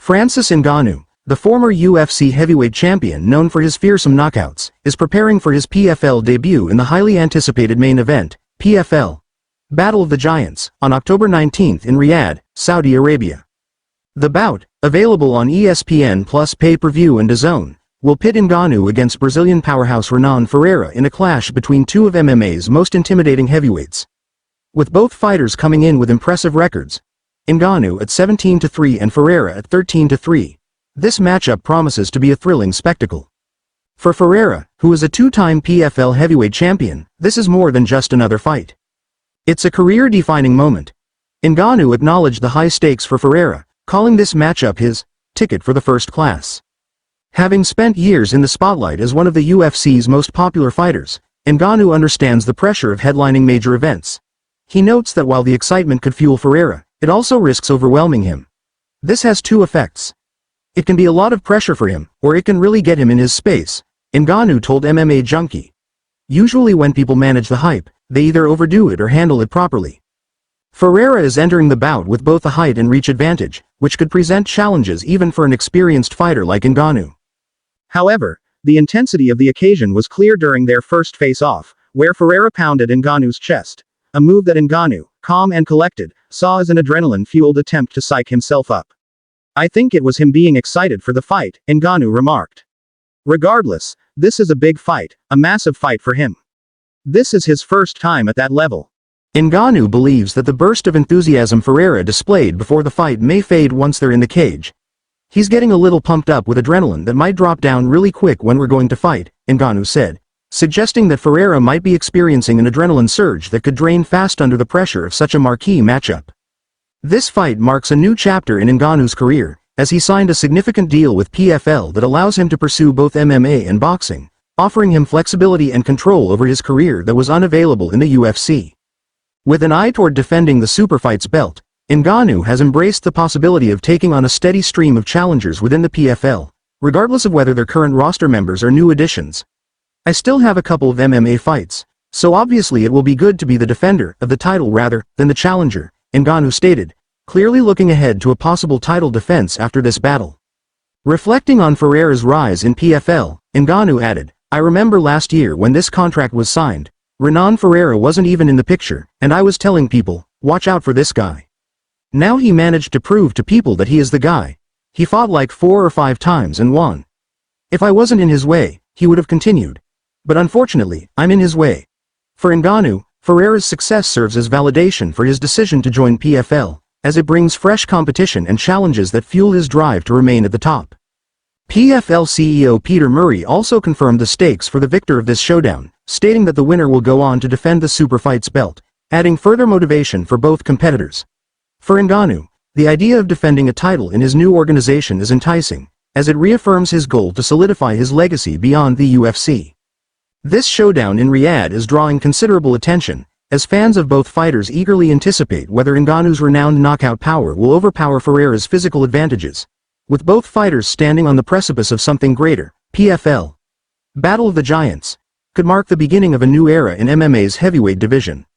Francis Ngannou, the former UFC heavyweight champion known for his fearsome knockouts, is preparing for his PFL debut in the highly anticipated main event, PFL Battle of the Giants, on October 19 in Riyadh, Saudi Arabia. The bout, available on ESPN Plus pay-per-view and DAZN, will pit Ngannou against Brazilian powerhouse Renan Ferreira in a clash between two of MMA's most intimidating heavyweights. With both fighters coming in with impressive records, Ngannou at 17-3 and Ferreira at 13-3, this matchup promises to be a thrilling spectacle. For Ferreira, who is a two-time PFL heavyweight champion, this is more than just another fight. It's a career-defining moment. Ngannou acknowledged the high stakes for Ferreira, calling this matchup his ticket for the first class. Having spent years in the spotlight as one of the UFC's most popular fighters, Ngannou understands the pressure of headlining major events. He notes that while the excitement could fuel Ferreira, it also risks overwhelming him. This has two effects. It can be a lot of pressure for him, or it can really get him in his space, Ngannou told MMA Junkie. Usually when people manage the hype, they either overdo it or handle it properly. Ferreira is entering the bout with both a height and reach advantage, which could present challenges even for an experienced fighter like Ngannou. However, the intensity of the occasion was clear during their first face-off, where Ferreira pounded Ngannou's chest, a move that Ngannou, calm and collected, saw as an adrenaline-fueled attempt to psych himself up. "I think it was him being excited for the fight," Ngannou remarked. "Regardless, this is a big fight, a massive fight for him. This is his first time at that level." Ngannou believes that the burst of enthusiasm Ferreira displayed before the fight may fade once they're in the cage. "He's getting a little pumped up with adrenaline that might drop down really quick when we're going to fight," Ngannou said, suggesting that Ferreira might be experiencing an adrenaline surge that could drain fast under the pressure of such a marquee matchup. This fight marks a new chapter in Ngannou's career, as he signed a significant deal with PFL that allows him to pursue both MMA and boxing, offering him flexibility and control over his career that was unavailable in the UFC. With an eye toward defending the Superfights belt, Ngannou has embraced the possibility of taking on a steady stream of challengers within the PFL, regardless of whether they're current roster members or new additions. "I still have a couple of MMA fights, so obviously it will be good to be the defender of the title rather than the challenger," Ngannou stated, clearly looking ahead to a possible title defense after this battle. Reflecting on Ferreira's rise in PFL, Ngannou added, "I remember last year when this contract was signed, Renan Ferreira wasn't even in the picture, and I was telling people, watch out for this guy. Now he managed to prove to people that he is the guy. He fought like 4 or 5 times and won. If I wasn't in his way, he would have continued. But unfortunately, I'm in his way." For Ngannou, Ferreira's success serves as validation for his decision to join PFL, as it brings fresh competition and challenges that fuel his drive to remain at the top. PFL CEO Peter Murray also confirmed the stakes for the victor of this showdown, stating that the winner will go on to defend the Superfights belt, adding further motivation for both competitors. For Ngannou, the idea of defending a title in his new organization is enticing, as it reaffirms his goal to solidify his legacy beyond the UFC. This showdown in Riyadh is drawing considerable attention, as fans of both fighters eagerly anticipate whether Ngannou's renowned knockout power will overpower Ferreira's physical advantages. With both fighters standing on the precipice of something greater, PFL Battle of the Giants could mark the beginning of a new era in MMA's heavyweight division.